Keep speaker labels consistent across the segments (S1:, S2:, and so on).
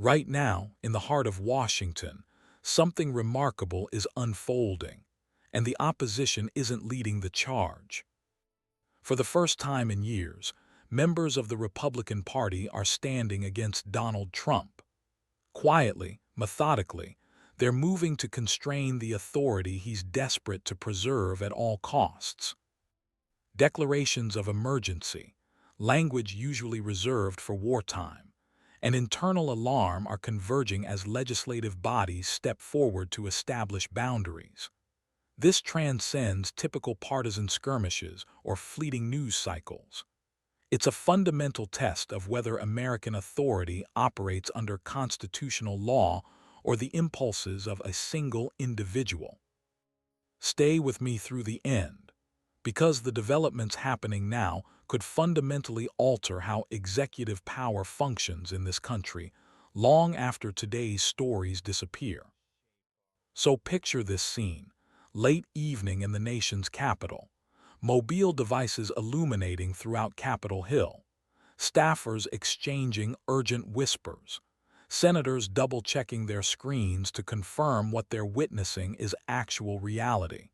S1: Right now, in the heart of Washington, something remarkable is unfolding, and the opposition isn't leading the charge. For the first time in years, members of the Republican Party are standing against Donald Trump. Quietly, methodically, they're moving to constrain the authority he's desperate to preserve at all costs. Declarations of emergency, language usually reserved for wartime, and internal alarm are converging as legislative bodies step forward to establish boundaries. This transcends typical partisan skirmishes or fleeting news cycles. It's a fundamental test of whether American authority operates under constitutional law or the impulses of a single individual. Stay with me through the end, because the developments happening now could fundamentally alter how executive power functions in this country long after today's stories disappear. So picture this scene, late evening in the nation's capital, mobile devices illuminating throughout Capitol Hill, staffers exchanging urgent whispers, senators double-checking their screens to confirm what they're witnessing is actual reality.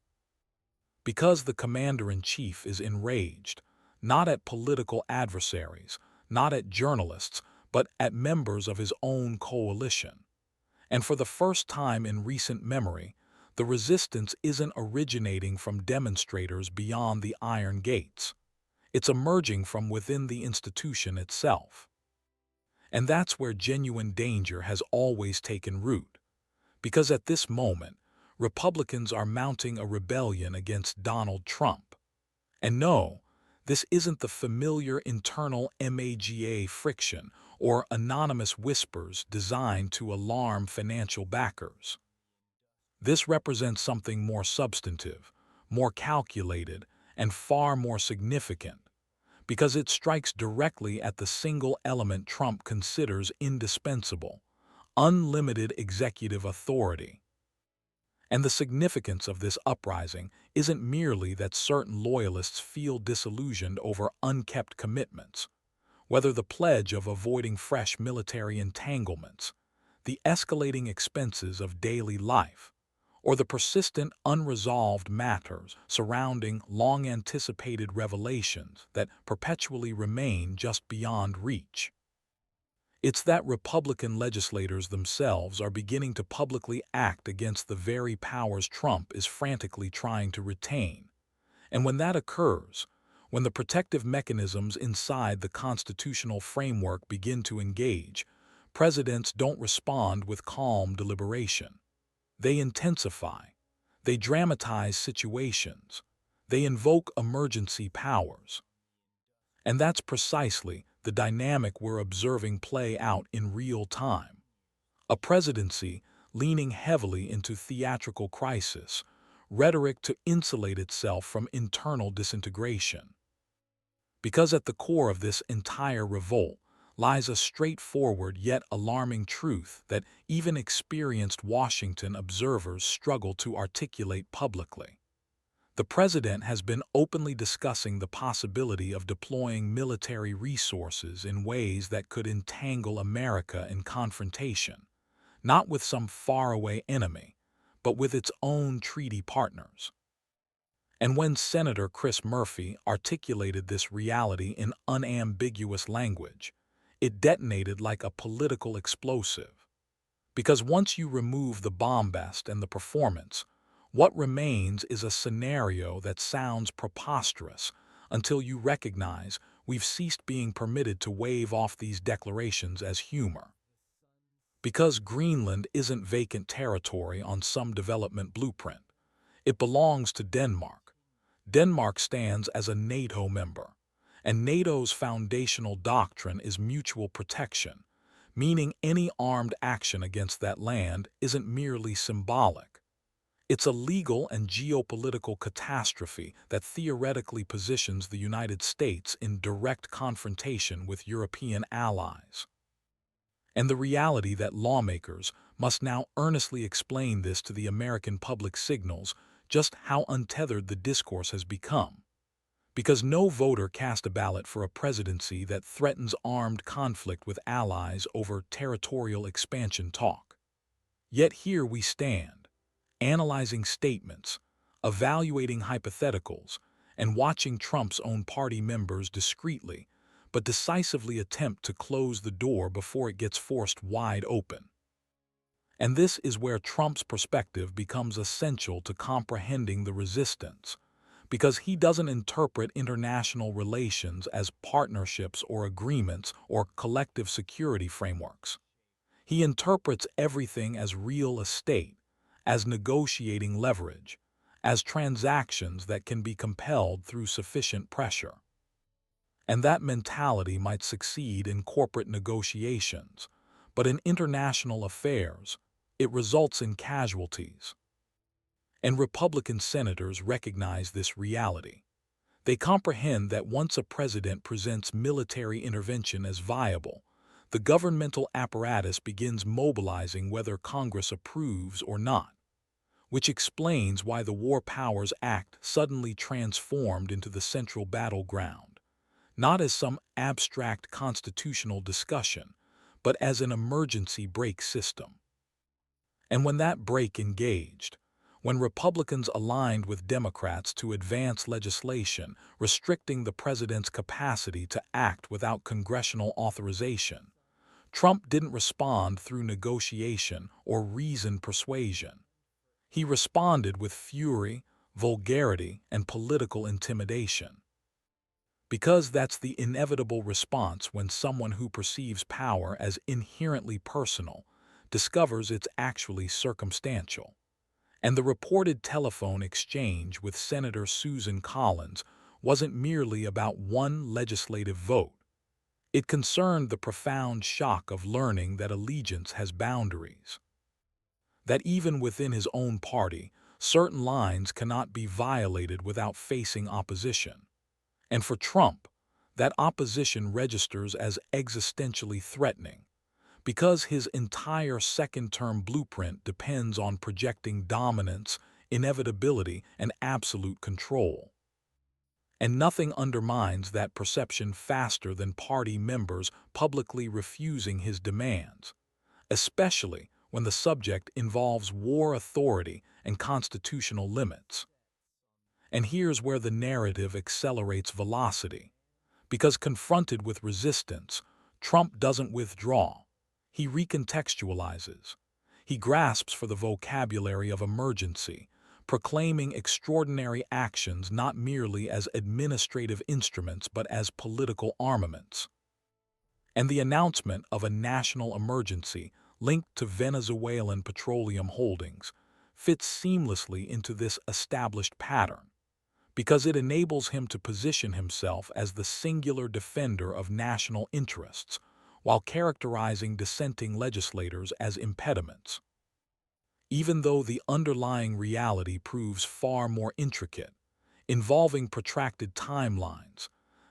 S1: Because the commander-in-chief is enraged, not at political adversaries, not at journalists, but at members of his own coalition. And for the first time in recent memory, the resistance isn't originating from demonstrators beyond the iron gates. It's emerging from within the institution itself. And that's where genuine danger has always taken root. Because at this moment, Republicans are mounting a rebellion against Donald Trump. And no, this isn't the familiar internal MAGA friction or anonymous whispers designed to alarm financial backers. This represents something more substantive, more calculated, and far more significant, because it strikes directly at the single element Trump considers indispensable: unlimited executive authority. And the significance of this uprising isn't merely that certain loyalists feel disillusioned over unkept commitments, whether the pledge of avoiding fresh military entanglements, the escalating expenses of daily life, or the persistent unresolved matters surrounding long-anticipated revelations that perpetually remain just beyond reach. It's that Republican legislators themselves are beginning to publicly act against the very powers Trump is frantically trying to retain. And when that occurs, when the protective mechanisms inside the constitutional framework begin to engage, presidents don't respond with calm deliberation. They intensify. They dramatize situations. They invoke emergency powers. And that's precisely the dynamic we're observing play out in real time. A presidency leaning heavily into theatrical crisis, rhetoric to insulate itself from internal disintegration. Because at the core of this entire revolt lies a straightforward yet alarming truth that even experienced Washington observers struggle to articulate publicly. The president has been openly discussing the possibility of deploying military resources in ways that could entangle America in confrontation, not with some faraway enemy, but with its own treaty partners. And when Senator Chris Murphy articulated this reality in unambiguous language, it detonated like a political explosive. Because once you remove the bombast and the performance, what remains is a scenario that sounds preposterous until you recognize we've ceased being permitted to wave off these declarations as humor. Because Greenland isn't vacant territory on some development blueprint. It belongs to Denmark. Denmark stands as a NATO member, and NATO's foundational doctrine is mutual protection, meaning any armed action against that land isn't merely symbolic. It's a legal and geopolitical catastrophe that theoretically positions the United States in direct confrontation with European allies. And the reality that lawmakers must now earnestly explain this to the American public signals just how untethered the discourse has become. because no voter cast a ballot for a presidency that threatens armed conflict with allies over territorial expansion talk. Yet here we stand, analyzing statements, evaluating hypotheticals, and watching Trump's own party members discreetly but decisively attempt to close the door before it gets forced wide open. And this is where Trump's perspective becomes essential to comprehending the resistance, because he doesn't interpret international relations as partnerships or agreements or collective security frameworks. He interprets everything as real estate, as negotiating leverage, as transactions that can be compelled through sufficient pressure. And that mentality might succeed in corporate negotiations, but in international affairs, it results in casualties. And Republican senators recognize this reality. They comprehend that once a president presents military intervention as viable, the governmental apparatus begins mobilizing whether Congress approves or not, which explains why the War Powers Act suddenly transformed into the central battleground, not as some abstract constitutional discussion, but as an emergency brake system. And when that brake engaged, when Republicans aligned with Democrats to advance legislation restricting the president's capacity to act without congressional authorization, Trump didn't respond through negotiation or reasoned persuasion. He responded with fury, vulgarity, and political intimidation. Because that's the inevitable response when someone who perceives power as inherently personal discovers it's actually circumstantial. And the reported telephone exchange with Senator Susan Collins wasn't merely about one legislative vote. It concerned the profound shock of learning that allegiance has boundaries. That even within his own party, certain lines cannot be violated without facing opposition. And for Trump, that opposition registers as existentially threatening, because his entire second-term blueprint depends on projecting dominance, inevitability, and absolute control. And nothing undermines that perception faster than party members publicly refusing his demands, especially when the subject involves war authority and constitutional limits. And here's where the narrative accelerates velocity, because confronted with resistance, Trump doesn't withdraw. He recontextualizes. He grasps for the vocabulary of emergency, proclaiming extraordinary actions not merely as administrative instruments but as political armaments. And the announcement of a national emergency linked to Venezuelan petroleum holdings fits seamlessly into this established pattern, because it enables him to position himself as the singular defender of national interests, while characterizing dissenting legislators as impediments. Even though the underlying reality proves far more intricate, involving protracted timelines,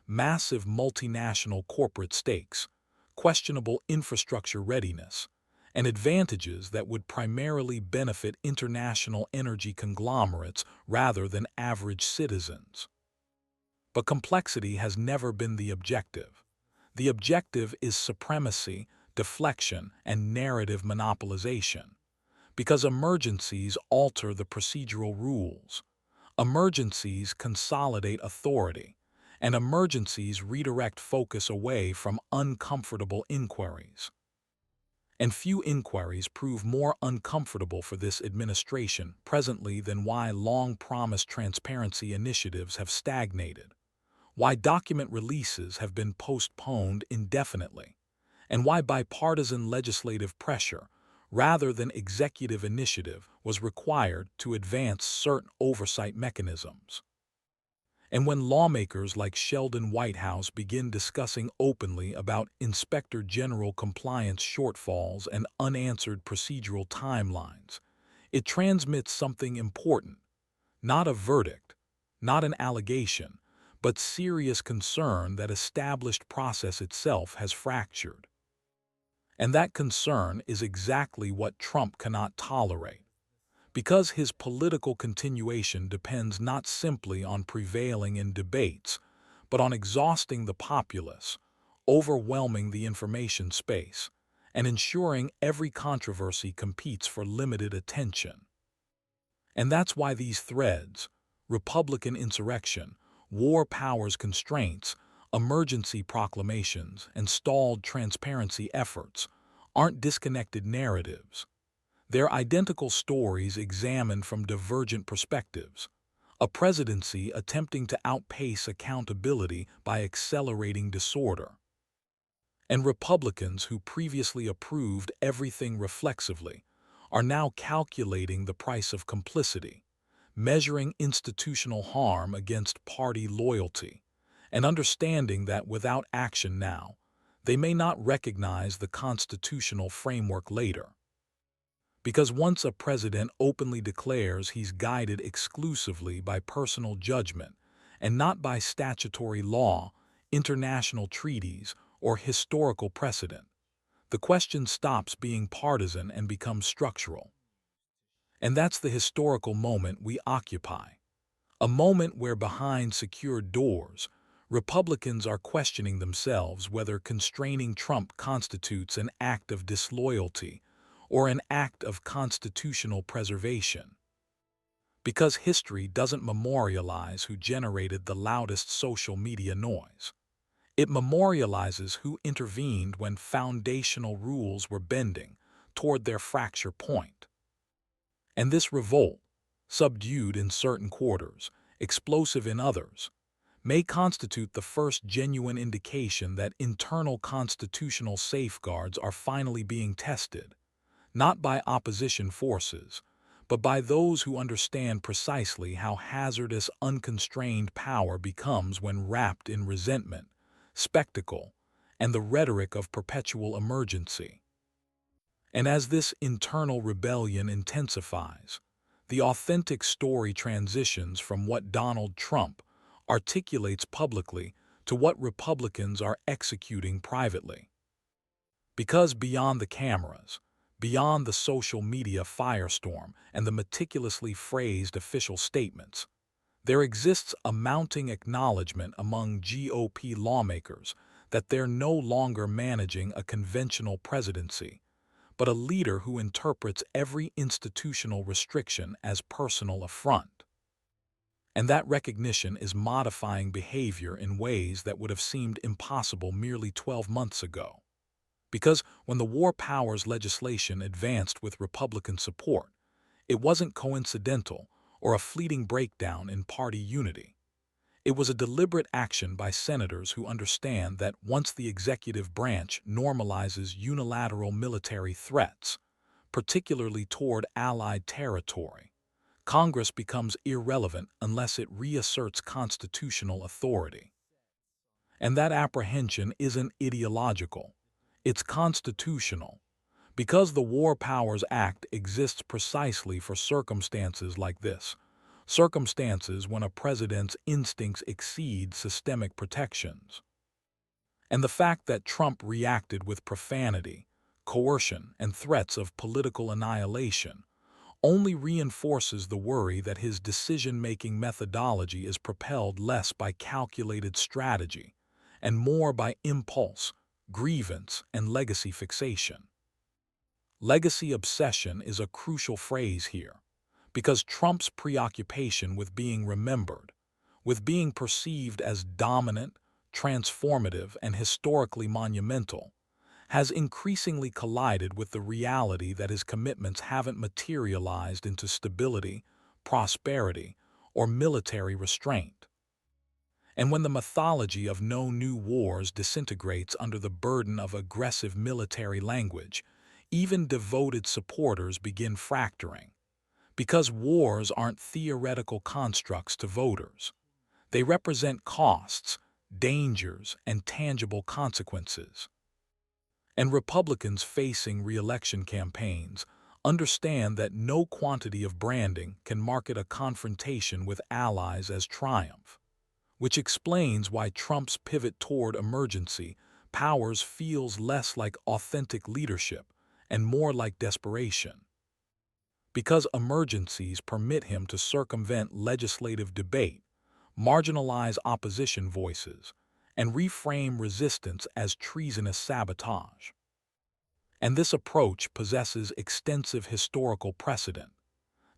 S1: massive multinational corporate stakes, questionable infrastructure readiness, and advantages that would primarily benefit international energy conglomerates rather than average citizens. But complexity has never been the objective. The objective is supremacy, deflection, and narrative monopolization, because emergencies alter the procedural rules. Emergencies consolidate authority, and emergencies redirect focus away from uncomfortable inquiries. And few inquiries prove more uncomfortable for this administration presently than why long-promised transparency initiatives have stagnated, why document releases have been postponed indefinitely, and why bipartisan legislative pressure, rather than executive initiative, was required to advance certain oversight mechanisms. And when lawmakers like Sheldon Whitehouse begin discussing openly about Inspector General compliance shortfalls and unanswered procedural timelines, it transmits something important, not a verdict, not an allegation, but serious concern that established process itself has fractured. And that concern is exactly what Trump cannot tolerate, because his political continuation depends not simply on prevailing in debates, but on exhausting the populace, overwhelming the information space, and ensuring every controversy competes for limited attention. And that's why these threads, Republican insurrection, war powers constraints, emergency proclamations, and stalled transparency efforts, aren't disconnected narratives. They're identical stories examined from divergent perspectives. A presidency attempting to outpace accountability by accelerating disorder. And Republicans who previously approved everything reflexively are now calculating the price of complicity, measuring institutional harm against party loyalty, and understanding that without action now, they may not recognize the constitutional framework later. Because once a president openly declares he's guided exclusively by personal judgment and not by statutory law, international treaties, or historical precedent, the question stops being partisan and becomes structural. And that's the historical moment we occupy. A moment where behind secured doors, Republicans are questioning themselves whether constraining Trump constitutes an act of disloyalty or an act of constitutional preservation. Because history doesn't memorialize who generated the loudest social media noise. It memorializes who intervened when foundational rules were bending toward their fracture point. And this revolt, subdued in certain quarters, explosive in others, may constitute the first genuine indication that internal constitutional safeguards are finally being tested, not by opposition forces, but by those who understand precisely how hazardous unconstrained power becomes when wrapped in resentment, spectacle, and the rhetoric of perpetual emergency. And as this internal rebellion intensifies, the authentic story transitions from what Donald Trump articulates publicly to what Republicans are executing privately. Because beyond the cameras, beyond the social media firestorm and the meticulously phrased official statements, there exists a mounting acknowledgement among GOP lawmakers that they're no longer managing a conventional presidency, but a leader who interprets every institutional restriction as personal affront. And that recognition is modifying behavior in ways that would have seemed impossible merely 12 months ago. Because when the war powers legislation advanced with Republican support, it wasn't coincidental or a fleeting breakdown in party unity. It was a deliberate action by senators who understand that once the executive branch normalizes unilateral military threats, particularly toward allied territory, Congress becomes irrelevant unless it reasserts constitutional authority. And that apprehension isn't ideological, it's constitutional, because the War Powers Act exists precisely for circumstances like this. Circumstances when a president's instincts exceed systemic protections. And the fact that Trump reacted with profanity, coercion, and threats of political annihilation only reinforces the worry that his decision-making methodology is propelled less by calculated strategy and more by impulse, grievance, and legacy fixation. Legacy obsession is a crucial phrase here, because Trump's preoccupation with being remembered, with being perceived as dominant, transformative, and historically monumental, has increasingly collided with the reality that his commitments haven't materialized into stability, prosperity, or military restraint. And when the mythology of no new wars disintegrates under the burden of aggressive military language, even devoted supporters begin fracturing. Because wars aren't theoretical constructs to voters. They represent costs, dangers, and tangible consequences. And Republicans facing re-election campaigns understand that no quantity of branding can market a confrontation with allies as triumph, which explains why Trump's pivot toward emergency powers feels less like authentic leadership and more like desperation. Because emergencies permit him to circumvent legislative debate, marginalize opposition voices, and reframe resistance as treasonous sabotage. And this approach possesses extensive historical precedent,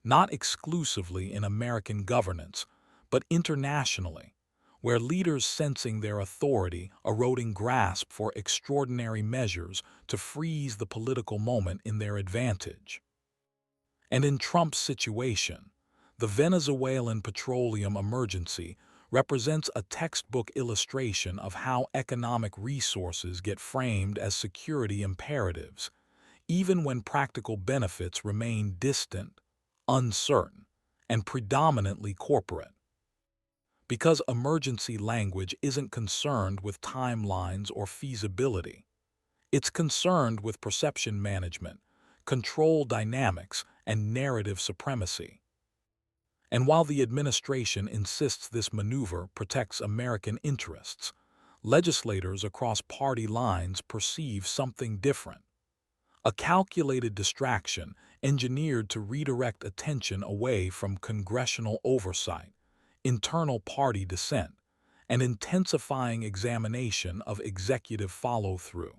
S1: not exclusively in American governance, but internationally, where leaders sensing their authority eroding grasp for extraordinary measures to freeze the political moment in their advantage. And in Trump's situation, the Venezuelan petroleum emergency represents a textbook illustration of how economic resources get framed as security imperatives, even when practical benefits remain distant, uncertain, and predominantly corporate. Because emergency language isn't concerned with timelines or feasibility. It's concerned with perception management, control dynamics, and narrative supremacy. And while the administration insists this maneuver protects American interests, legislators across party lines perceive something different. A calculated distraction engineered to redirect attention away from congressional oversight, internal party dissent, and intensifying examination of executive follow-through.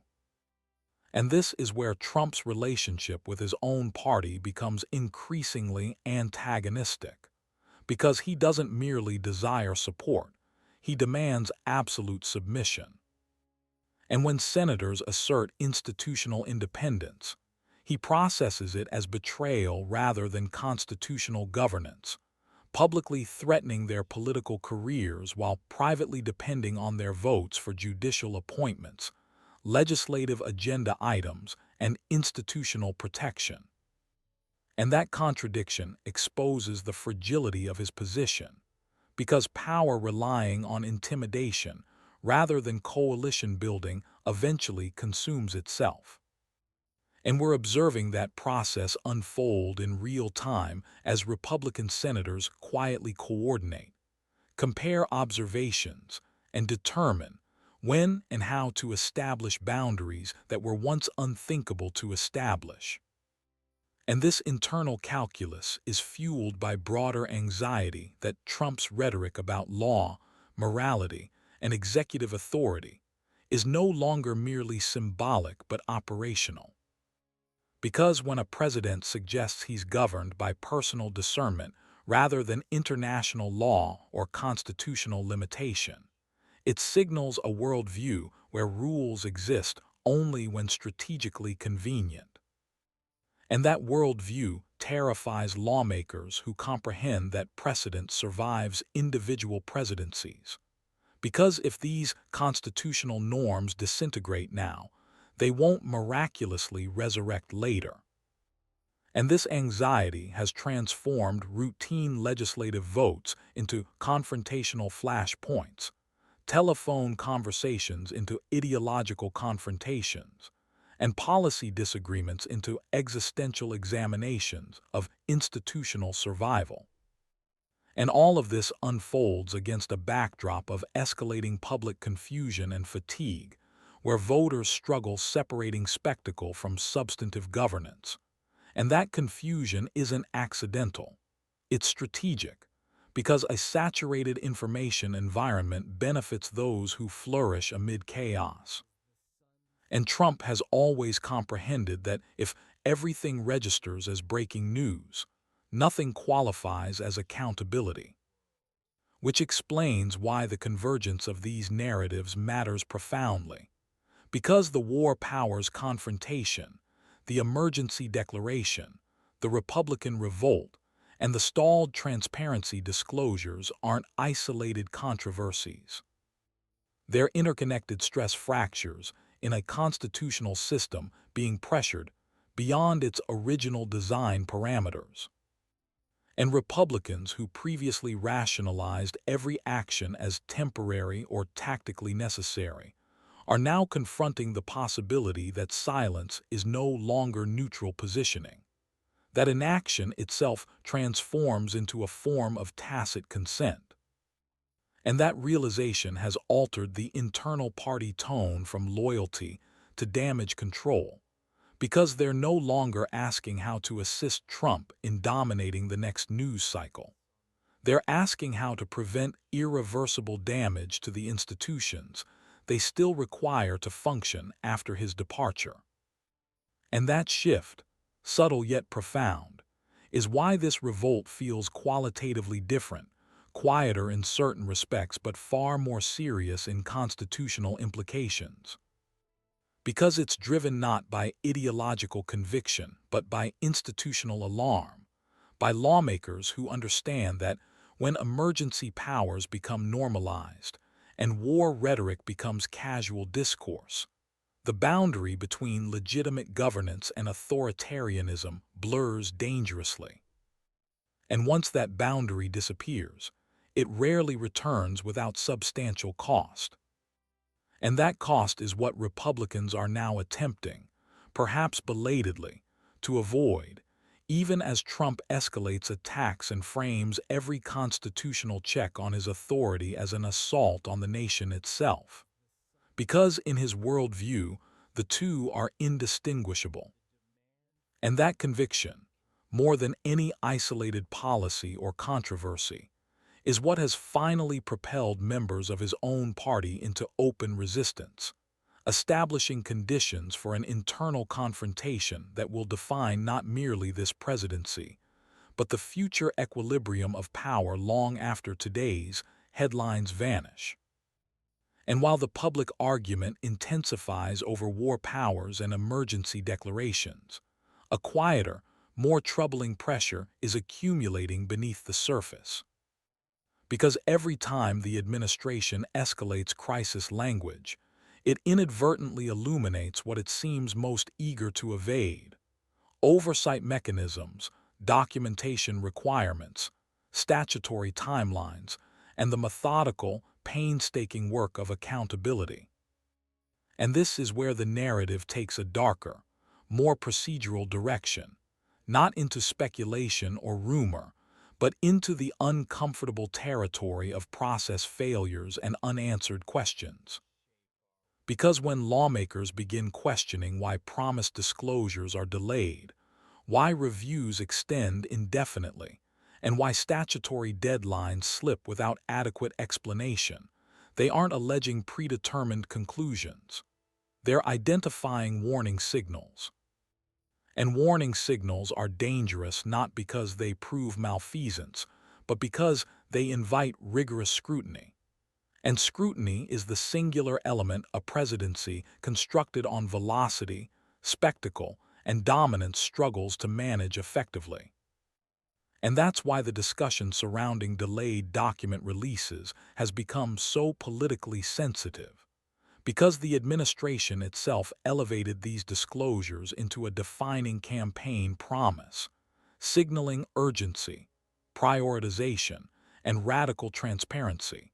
S1: And this is where Trump's relationship with his own party becomes increasingly antagonistic, because he doesn't merely desire support, he demands absolute submission. And when senators assert institutional independence, he processes it as betrayal rather than constitutional governance, publicly threatening their political careers while privately depending on their votes for judicial appointments, legislative agenda items, and institutional protection. And that contradiction exposes the fragility of his position, because power relying on intimidation rather than coalition building eventually consumes itself. And we're observing that process unfold in real time as Republican senators quietly coordinate, compare observations, and determine when and how to establish boundaries that were once unthinkable to establish. And this internal calculus is fueled by broader anxiety that Trump's rhetoric about law, morality, and executive authority is no longer merely symbolic but operational. Because when a president suggests he's governed by personal discernment rather than international law or constitutional limitation, it signals a worldview where rules exist only when strategically convenient. And that worldview terrifies lawmakers who comprehend that precedent survives individual presidencies. Because if these constitutional norms disintegrate now, they won't miraculously resurrect later. And this anxiety has transformed routine legislative votes into confrontational flashpoints, telephone conversations into ideological confrontations, and policy disagreements into existential examinations of institutional survival. And all of this unfolds against a backdrop of escalating public confusion and fatigue, where voters struggle separating spectacle from substantive governance. And that confusion isn't accidental, it's strategic, because a saturated information environment benefits those who flourish amid chaos. And Trump has always comprehended that if everything registers as breaking news, nothing qualifies as accountability. Which explains why the convergence of these narratives matters profoundly. Because the war powers confrontation, the emergency declaration, the Republican revolt, and the stalled transparency disclosures aren't isolated controversies. They're interconnected stress fractures in a constitutional system being pressured beyond its original design parameters. And Republicans who previously rationalized every action as temporary or tactically necessary are now confronting the possibility that silence is no longer neutral positioning, that inaction itself transforms into a form of tacit consent. And that realization has altered the internal party tone from loyalty to damage control, because they're no longer asking how to assist Trump in dominating the next news cycle. They're asking how to prevent irreversible damage to the institutions they still require to function after his departure. And that shift, subtle yet profound, is why this revolt feels qualitatively different, quieter in certain respects but far more serious in constitutional implications. Because it's driven not by ideological conviction but by institutional alarm, by lawmakers who understand that when emergency powers become normalized and war rhetoric becomes casual discourse, the boundary between legitimate governance and authoritarianism blurs dangerously. And once that boundary disappears, it rarely returns without substantial cost. And that cost is what Republicans are now attempting, perhaps belatedly, to avoid, even as Trump escalates attacks and frames every constitutional check on his authority as an assault on the nation itself. Because in his worldview, the two are indistinguishable. And that conviction, more than any isolated policy or controversy, is what has finally propelled members of his own party into open resistance, establishing conditions for an internal confrontation that will define not merely this presidency, but the future equilibrium of power long after today's headlines vanish. And while the public argument intensifies over war powers and emergency declarations, a quieter, more troubling pressure is accumulating beneath the surface. Because every time the administration escalates crisis language, it inadvertently illuminates what it seems most eager to evade: oversight mechanisms, documentation requirements, statutory timelines, and the methodical, painstaking work of accountability. And this is where the narrative takes a darker, more procedural direction, not into speculation or rumor, but into the uncomfortable territory of process failures and unanswered questions. Because when lawmakers begin questioning why promised disclosures are delayed, why reviews extend indefinitely, and why statutory deadlines slip without adequate explanation, they aren't alleging predetermined conclusions. They're identifying warning signals. And warning signals are dangerous not because they prove malfeasance, but because they invite rigorous scrutiny. And scrutiny is the singular element a presidency constructed on velocity, spectacle, and dominance struggles to manage effectively. And that's why the discussion surrounding delayed document releases has become so politically sensitive. Because the administration itself elevated these disclosures into a defining campaign promise, signaling urgency, prioritization, and radical transparency,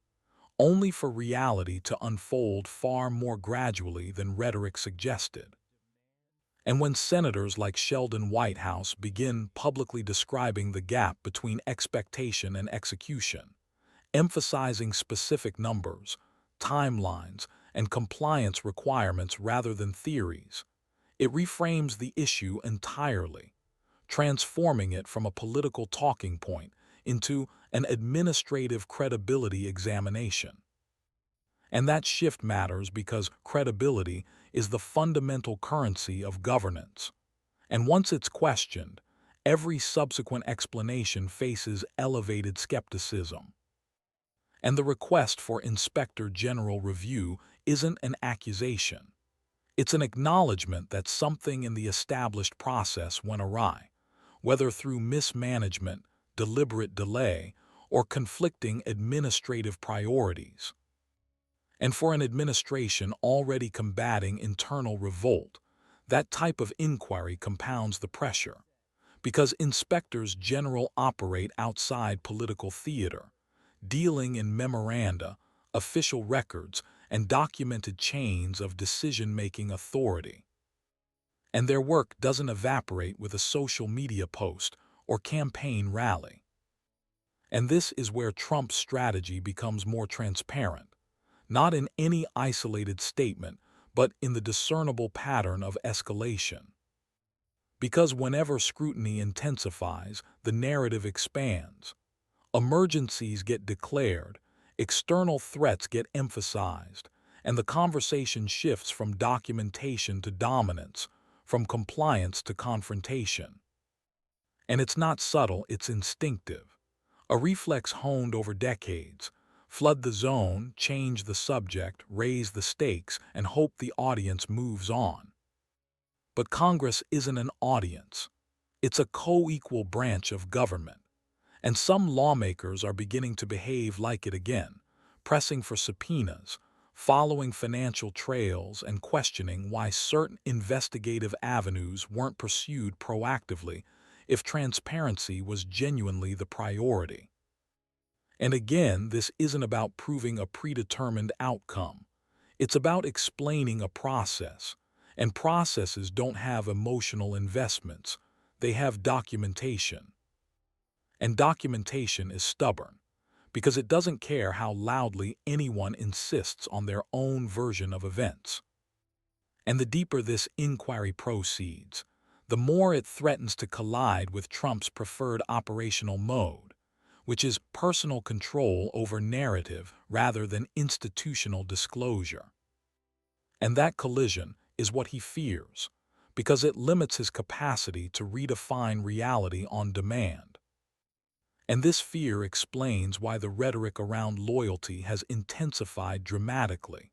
S1: only for reality to unfold far more gradually than rhetoric suggested. And when senators like Sheldon Whitehouse begin publicly describing the gap between expectation and execution, emphasizing specific numbers, timelines, and compliance requirements rather than theories, it reframes the issue entirely, transforming it from a political talking point into an administrative credibility examination. And that shift matters because credibility is the fundamental currency of governance. And once it's questioned, every subsequent explanation faces elevated skepticism. And the request for Inspector General review isn't an accusation. It's an acknowledgement that something in the established process went awry, whether through mismanagement, deliberate delay, or conflicting administrative priorities. And for an administration already combating internal revolt, that type of inquiry compounds the pressure, because inspectors general operate outside political theater, dealing in memoranda, official records, and documented chains of decision-making authority. And their work doesn't evaporate with a social media post or campaign rally. And this is where Trump's strategy becomes more transparent, not in any isolated statement, but in the discernible pattern of escalation. Because whenever scrutiny intensifies, the narrative expands, Emergencies get declared, external threats get emphasized, and the conversation shifts from documentation to dominance, from compliance to confrontation. And it's not subtle, it's instinctive. A reflex honed over decades. Flood the zone, change the subject, raise the stakes, and hope the audience moves on. But Congress isn't an audience. It's a co-equal branch of government. And some lawmakers are beginning to behave like it again, pressing for subpoenas, following financial trails, and questioning why certain investigative avenues weren't pursued proactively if transparency was genuinely the priority. And again, this isn't about proving a predetermined outcome. It's about explaining a process. And processes don't have emotional investments. They have documentation. And documentation is stubborn, because it doesn't care how loudly anyone insists on their own version of events. And the deeper this inquiry proceeds, the more it threatens to collide with Trump's preferred operational mode, which is personal control over narrative rather than institutional disclosure. And that collision is what he fears, because it limits his capacity to redefine reality on demand. And this fear explains why the rhetoric around loyalty has intensified dramatically,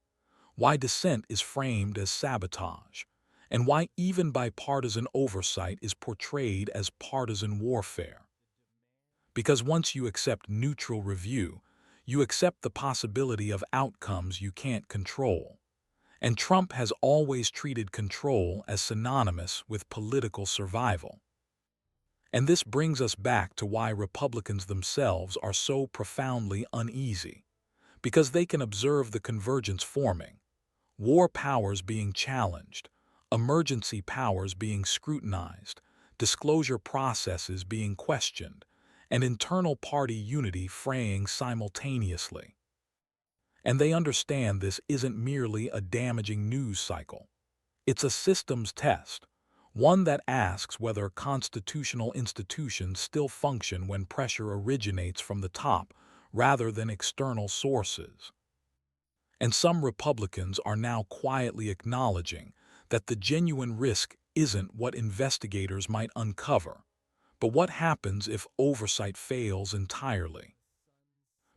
S1: why dissent is framed as sabotage, and why even bipartisan oversight is portrayed as partisan warfare. Because once you accept neutral review, you accept the possibility of outcomes you can't control. And Trump has always treated control as synonymous with political survival. And this brings us back to why Republicans themselves are so profoundly uneasy, because they can observe the convergence forming, war powers being challenged, emergency powers being scrutinized, disclosure processes being questioned, and internal party unity fraying simultaneously. And they understand this isn't merely a damaging news cycle. It's a systems test, one that asks whether constitutional institutions still function when pressure originates from the top rather than external sources. And some Republicans are now quietly acknowledging that the genuine risk isn't what investigators might uncover, but what happens if oversight fails entirely.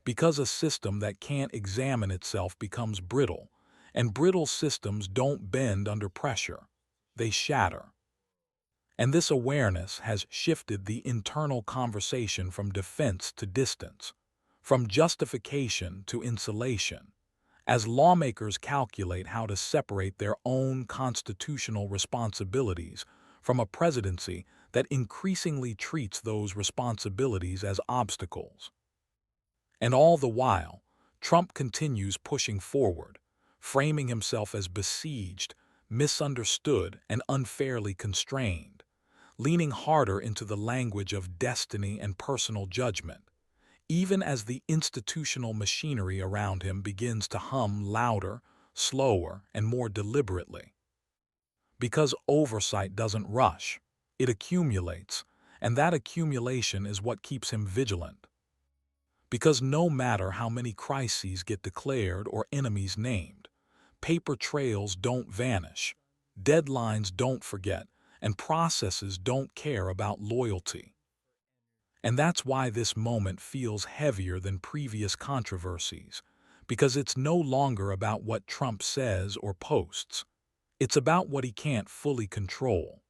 S1: Because a system that can't examine itself becomes brittle, and brittle systems don't bend under pressure, they shatter. And this awareness has shifted the internal conversation from defense to distance, from justification to insulation, as lawmakers calculate how to separate their own constitutional responsibilities from a presidency that increasingly treats those responsibilities as obstacles. And all the while, Trump continues pushing forward, framing himself as besieged, misunderstood, and unfairly constrained, leaning harder into the language of destiny and personal judgment, even as the institutional machinery around him begins to hum louder, slower, and more deliberately. Because oversight doesn't rush, it accumulates, and that accumulation is what keeps him vigilant. Because no matter how many crises get declared or enemies named, paper trails don't vanish, deadlines don't forget, and processes don't care about loyalty. And that's why this moment feels heavier than previous controversies, because it's no longer about what Trump says or posts. It's about what he can't fully control.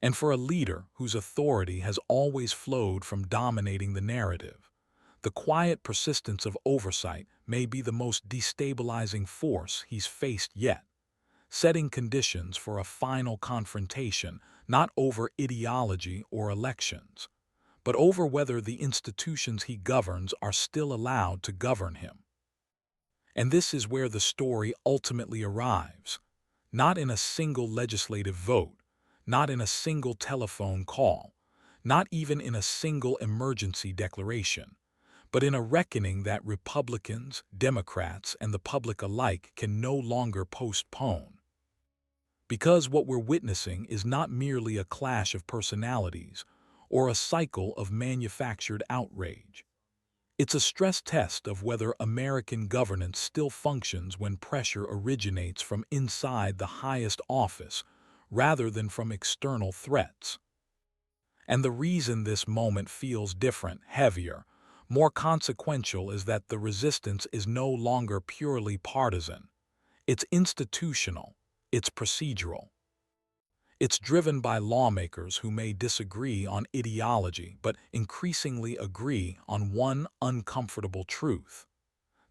S1: And for a leader whose authority has always flowed from dominating the narrative, the quiet persistence of oversight may be the most destabilizing force he's faced yet, setting conditions for a final confrontation not over ideology or elections, but over whether the institutions he governs are still allowed to govern him. And this is where the story ultimately arrives, not in a single legislative vote, not in a single telephone call, not even in a single emergency declaration, but in a reckoning that Republicans, Democrats, and the public alike can no longer postpone. Because what we're witnessing is not merely a clash of personalities or a cycle of manufactured outrage. It's a stress test of whether American governance still functions when pressure originates from inside the highest office rather than from external threats. And the reason this moment feels different, heavier, more consequential is that the resistance is no longer purely partisan. It's institutional, it's procedural. It's driven by lawmakers who may disagree on ideology but increasingly agree on one uncomfortable truth: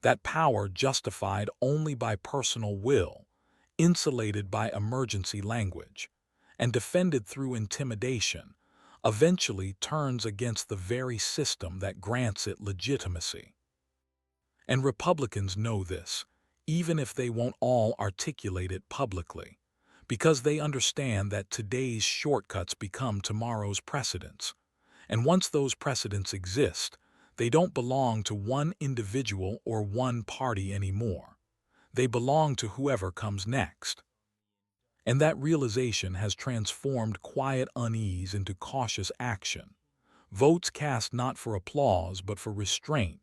S1: that power justified only by personal will, insulated by emergency language, and defended through intimidation, eventually turns against the very system that grants it legitimacy. And Republicans know this, even if they won't all articulate it publicly, because they understand that today's shortcuts become tomorrow's precedents. And once those precedents exist, they don't belong to one individual or one party anymore. They belong to whoever comes next. And that realization has transformed quiet unease into cautious action. Votes cast not for applause but for restraint,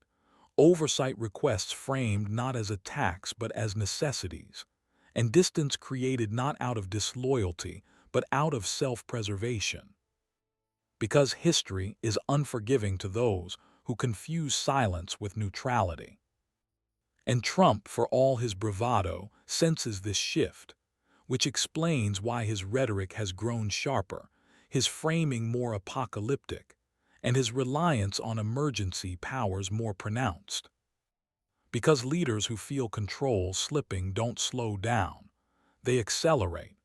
S1: oversight requests framed not as attacks but as necessities, and distance created not out of disloyalty but out of self-preservation. Because history is unforgiving to those who confuse silence with neutrality. And Trump, for all his bravado, senses this shift, which explains why his rhetoric has grown sharper, his framing more apocalyptic, and his reliance on emergency powers more pronounced. Because leaders who feel control slipping don't slow down, they accelerate,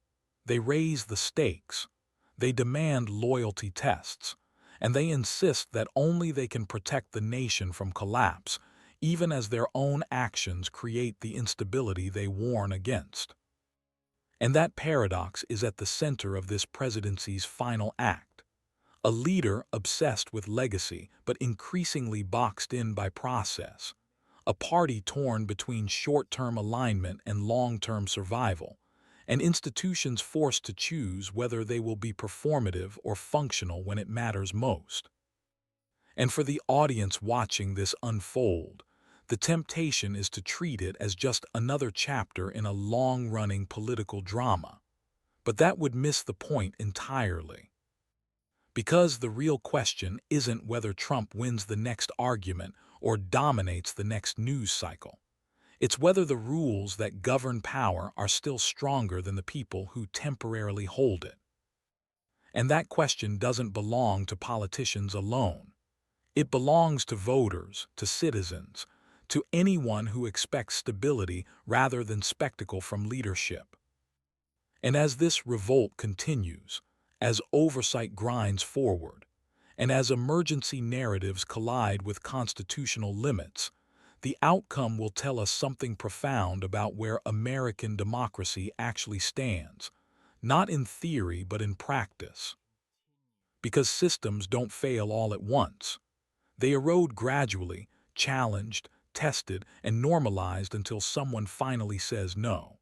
S1: they raise the stakes, they demand loyalty tests, and they insist that only they can protect the nation from collapse, even as their own actions create the instability they warn against. And that paradox is at the center of this presidency's final act. A leader obsessed with legacy but increasingly boxed in by process. A party torn between short-term alignment and long-term survival. And institutions forced to choose whether they will be performative or functional when it matters most. And for the audience watching this unfold, the temptation is to treat it as just another chapter in a long-running political drama. But that would miss the point entirely. Because the real question isn't whether Trump wins the next argument or dominates the next news cycle. It's whether the rules that govern power are still stronger than the people who temporarily hold it. And that question doesn't belong to politicians alone. It belongs to voters, to citizens, to anyone who expects stability rather than spectacle from leadership. And as this revolt continues, as oversight grinds forward, and as emergency narratives collide with constitutional limits, the outcome will tell us something profound about where American democracy actually stands, not in theory but in practice. Because systems don't fail all at once. They erode gradually, challenged, tested, and normalized until someone finally says no.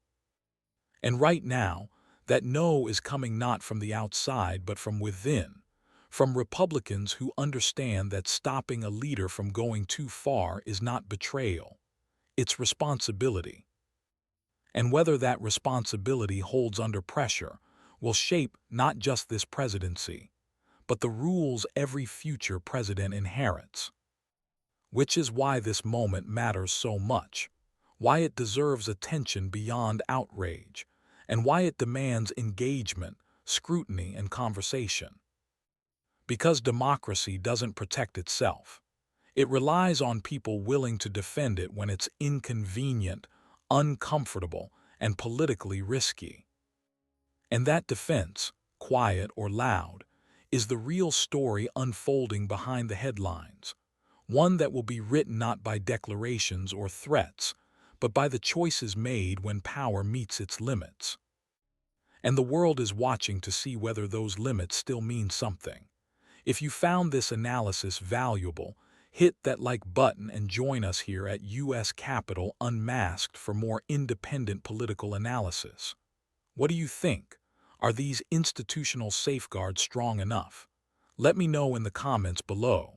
S1: And right now, that no is coming not from the outside but from within, from Republicans who understand that stopping a leader from going too far is not betrayal, it's responsibility. And whether that responsibility holds under pressure will shape not just this presidency, but the rules every future president inherits. Which is why this moment matters so much, why it deserves attention beyond outrage, and why it demands engagement, scrutiny, and conversation. Because democracy doesn't protect itself. It relies on people willing to defend it when it's inconvenient, uncomfortable, and politically risky. And that defense, quiet or loud, is the real story unfolding behind the headlines. One that will be written not by declarations or threats, but by the choices made when power meets its limits. And the world is watching to see whether those limits still mean something. If you found this analysis valuable, hit that like button and join us here at U.S. Capitol Unmasked for more independent political analysis. What do you think? Are these institutional safeguards strong enough? Let me know in the comments below.